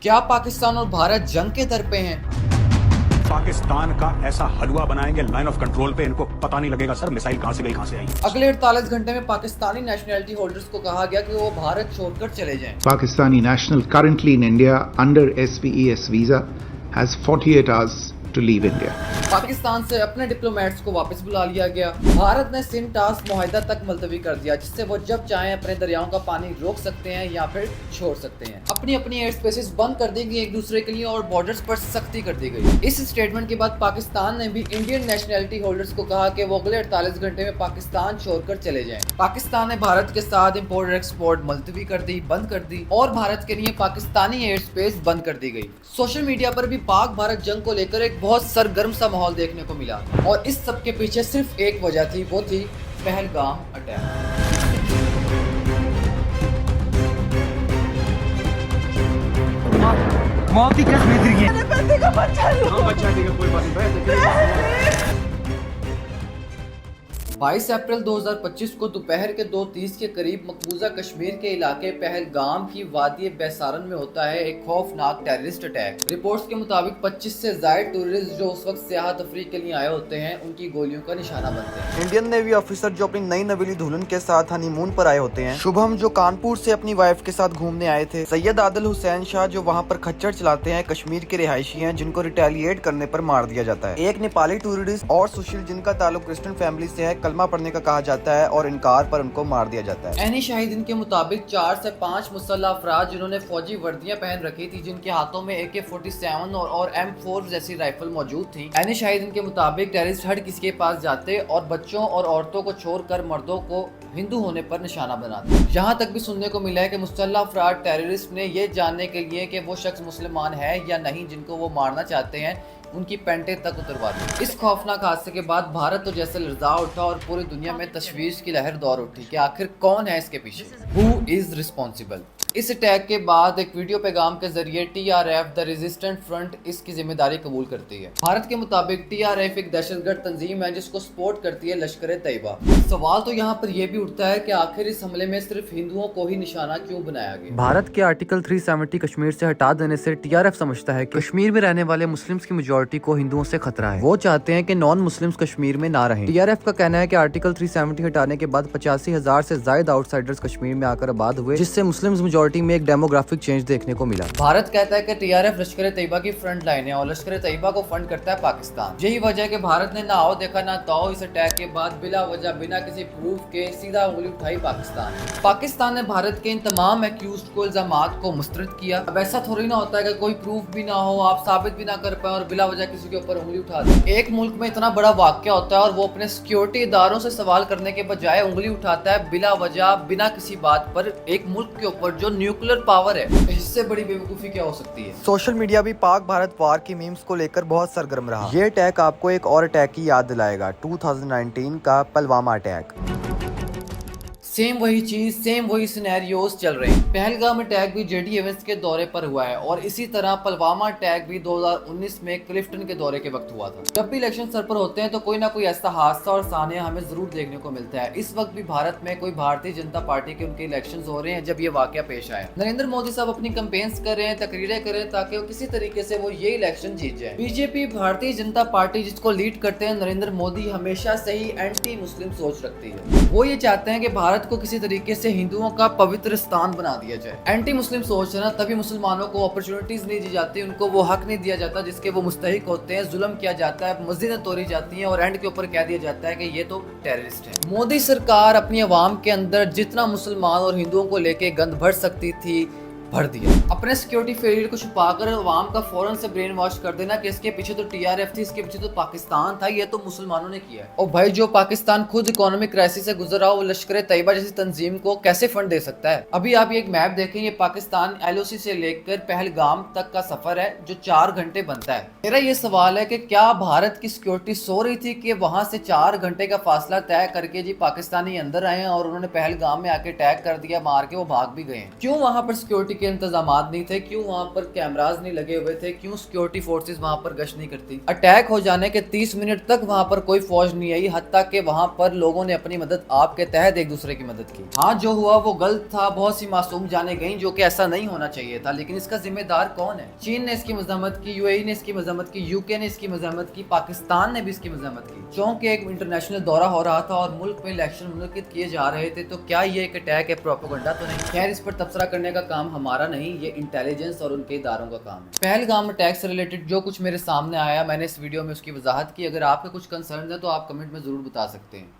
क्या पाकिस्तान और भारत जंग के दर पे हैं? पाकिस्तान का ऐसा हलवा बनाएंगे लाइन ऑफ कंट्रोल पे, इनको पता नहीं लगेगा सर मिसाइल कहां से गई कहां से आई। अगले 48 घंटे में पाकिस्तानी नेशनैलिटी होल्डर्स को कहा गया कि वो भारत छोड़कर चले जाएं। Pakistani national currently in India under SPES visa has 48 hours to leave India. Pakistan से अपने डिप्लोमेट्स को वापस बुला लिया गया। भारत ने सिंध टास्क मुआहिदा तक मुलतवी कर दिया, जिससे वो जब चाहें अपने दरियाओं का पानी रोक सकते हैं या फिर छोड़ सकते हैं। अपनी अपनी एयर स्पेसेस बंद कर दी गई एक दूसरे के लिए और बॉर्डर्स पर सख्ती कर दी गई। इस स्टेटमेंट के बाद पाकिस्तान ने भी इंडियन नेशनैलिटी होल्डर्स को कहा कि वो अगले 48 घंटे में पाकिस्तान छोड़कर चले जाएं। पाकिस्तान ने भारत के साथ इम्पोर्ट एक्सपोर्ट मुलतवी कर दी, बंद कर दी और भारत के लिए पाकिस्तानी एयर स्पेस बंद कर दी गई। सोशल मीडिया पर भी पाक भारत जंग को लेकर एक बहुत सरगर्म सा माहौल देखने को मिला और इस सब के पीछे सिर्फ एक वजह थी, वो थी पहलगाम अटैक। मौत की क्या बेहतरी है? मेरे बच्चे का बच्चा लो। बच्चा ठीक है, कोई बात नहीं। 22 अप्रैल 2025 को दोपहर के 2:30 के करीब मकबूजा कश्मीर के इलाके पहलगाम की वादी बैसारन में होता है एक खौफनाक टेररिस्ट अटैक। रिपोर्ट्स के मुताबिक 25 से ज्यादा टूरिस्ट जो उस वक्त सियाह तफरीह के लिए आए होते हैं, उनकी गोलियों का निशाना बनते हैं। इंडियन नेवी ऑफिसर जो अपनी नई नवेली दुल्हन के साथ हनीमून पर आए होते हैं, शुभम जो कानपुर से अपनी वाइफ के साथ घूमने आए थे, सैयद आदिल हुसैन शाह जो वहाँ पर खच्चर चलाते हैं, कश्मीर के रिहायशी हैं जिनको रिटेलिएट करने पर मार दिया जाता है, एक नेपाली टूरिस्ट और सुशील जिनका ताल्लुक क्रिश्चियन फैमिली से है, कलमा पढ़ने का कहा जाता है और इनकार पर उनको मार दिया जाता है। एनी शाहिदीन के मुताबिक 4 से 5 मुसल्लह अफराद जिन्होंने फौजी वर्दियां पहन रखी थी, जिनके हाथों में AK-47 और M4 जैसी राइफल मौजूद थी। एनी शाहिदीन के मुताबिक टेररिस्ट हर किसी के पास जाते और बच्चों और औरतों को छोड़कर मर्दों को हिंदू होने पर निशाना बनाते। यहाँ तक भी सुनने को मिला है कि मुसल्लह अफराद टेररिस्ट ने ये जानने के लिए कि वो शख्स मुसलमान है या नहीं जिनको वो मारना चाहते हैं, उनकी पेंटें तक उतरवा दी। इस खौफनाक हादसे के बाद भारत तो जैसे लर्जा उठा और पूरी दुनिया में तशवीश की लहर दौड़ उठी कि आखिर कौन है इसके पीछे, हु इज रिस्पॉन्सिबल। इस अटैक के बाद एक वीडियो पैगाम के जरिए TRF द रेजिस्टेंट फ्रंट इसकी जिम्मेदारी कबूल करती है। भारत के मुताबिक TRF एक दहशतगर्द तंजीम है जिसको सपोर्ट करती है लश्कर तैयबा। सवाल तो यहाँ पर यह भी उठता है कि आखिर इस हमले में सिर्फ हिंदुओं को ही निशाना क्यों बनाया गया। भारत के आर्टिकल 370 कश्मीर से हटा देने से TRF समझता है कि कश्मीर में रहने वाले मुस्लिम्स की मेजोरिटी को हिंदुओं से खतरा है। वो चाहते हैं कि नॉन मुस्लिम्स कश्मीर में ना रहें। TRF का कहना है कि आर्टिकल 370 हटाने के बाद 85,000 से ज्यादा आउटसाइडर्स कश्मीर में आकर आबाद हुए, जिससे मुस्लिम्स मेजोरिटी में एक डेमोग्राफिक चेंज देखने को मिला। भारत कहता है कि TRF लश्कर तैयबा की फ्रंट लाइन है और लश्कर तैयबा को फंड करता है पाकिस्तान। यही वजह है कि भारत ने ना आओ देखा ना ताओ इस अटैक के बाद बिला वजह बिना किसी प्रूफ के सीधा उंगली उठाई पाकिस्तान ने भारत के इन तमाम एक्यूज्ड को इल्जामात को मुस्तरद किया। अब ऐसा थोड़ी ना होता है कि कोई प्रूफ भी ना हो, आप साबित भी ना कर पाए और बिला वजह किसी के ऊपर उंगली उठा दे। एक मुल्क में इतना बड़ा वाकया होता है और वो अपने सिक्योरिटी इदारों से सवाल करने के बजाय उंगली उठाता है बिला वजह बिना किसी बात पर एक मुल्क के ऊपर जो न्यूक्लियर पावर है। इससे बड़ी बेवकूफी क्या हो सकती है। सोशल मीडिया भी पाक भारत वार की मीम्स को लेकर बहुत सरगर्म रहा। ये अटैक आपको एक और अटैक की याद दिलाएगा, 2019 का पुलवामा अटैक। सेम वही चीज, सेम वही सिनेरियोस चल रहे हैं। पहलगाम अटैक भी JD एवेंस के दौरे पर हुआ है और इसी तरह पुलवामा अटैक भी 2019 में क्लिफ्टन के दौरे के वक्त हुआ था। जब भी इलेक्शन सर पर होते हैं तो कोई ना कोई ऐसा हादसा और सानिया हमें जरूर देखने को मिलता है। इस वक्त भी भारत में कोई भारतीय जनता पार्टी के उनके इलेक्शन हो रहे हैं जब ये वाकया पेश आया। नरेंद्र मोदी साहब अपनी कैंपेन्स कर रहे हैं, तकरीरें कर रहे हैं ताकि वो किसी तरीके से वो ये इलेक्शन जीत जाए। बीजेपी भारतीय जनता पार्टी जिसको लीड करते हैं नरेंद्र मोदी, हमेशा से ही एंटी मुस्लिम सोच रखती है। वो ये चाहते हैं कि भारत को किसी तरीके से हिंदुओं का पवित्र स्थान बना दिया जाए। एंटी मुस्लिम सोच है ना, तभी मुसलमानों को अपॉर्चुनिटीज नहीं दी जाती, उनको वो हक नहीं दिया जाता जिसके वो मुस्तहिक होते हैं। जुल्म किया जाता है, मस्जिदें तोड़ी जाती हैं और एंड के ऊपर कह दिया जाता है कि ये तो टेररिस्ट है। मोदी सरकार अपनी आवाम के अंदर जितना मुसलमान और हिंदुओं को लेके गंद भर सकती थी भर दिया। अपने सिक्योरिटी फेलियर को छुपाकर अवाम का फौरन से ब्रेन वॉश कर देना कि इसके पीछे तो TRF थी, इसके पीछे तो पाकिस्तान था, ये तो मुसलमानों ने किया है। और भाई जो पाकिस्तान खुद इकोनॉमिक क्राइसिस से गुजर रहा हो, वो लश्कर तैयबा जैसी तंजीम को कैसे फंड दे सकता है। अभी आप ये एक मैप देखें, ये पाकिस्तान LOC से लेकर पहलगाम तक का सफर है जो 4 घंटे बनता है। मेरा ये सवाल है कि क्या भारत की सिक्योरिटी सो रही थी कि वहां से 4 घंटे का फासला तय करके जी पाकिस्तानी अंदर आए हैं और उन्होंने पहलगाम में आके अटैक कर दिया, मार के वो भाग भी गए हैं। क्यों वहां पर सिक्योरिटी के इंतजाम नहीं थे, क्यों वहाँ पर कैमराज नहीं लगे हुए थे, क्यों सिक्योरिटी फोर्सेस वहाँ पर गश्त नहीं करती। अटैक हो जाने के 30 मिनट तक वहाँ पर कोई फौज नहीं आई, हत्ता कि वहाँ पर लोगों ने अपनी मदद आपके तहत एक दूसरे की मदद की। हाँ, जो हुआ वो गलत था, बहुत सी मासूम जाने गई जो कि ऐसा नहीं होना चाहिए था, लेकिन इसका जिम्मेदार कौन है? चीन ने इसकी मजम्मत की, यूएई ने इसकी मजम्मत की, यूके ने इसकी मजम्मत की, पाकिस्तान ने भी इसकी मजम्मत की। चौंक के एक इंटरनेशनल दौरा हो रहा था और मुल्क में इलेक्शन मुनक्किद किए जा रहे थे, तो क्या ये एक अटैक है, प्रोपेगेंडा तो नहीं? खैर, इस पर तबसरा करने का काम हमारा नहीं, ये इंटेलिजेंस और उनके इदारों का काम है। पहलगाम अटैक से रिलेटेड जो कुछ मेरे सामने आया, मैंने इस वीडियो में उसकी वजाहत की। अगर आपके कुछ कंसर्न है तो आप कमेंट में जरूर बता सकते हैं।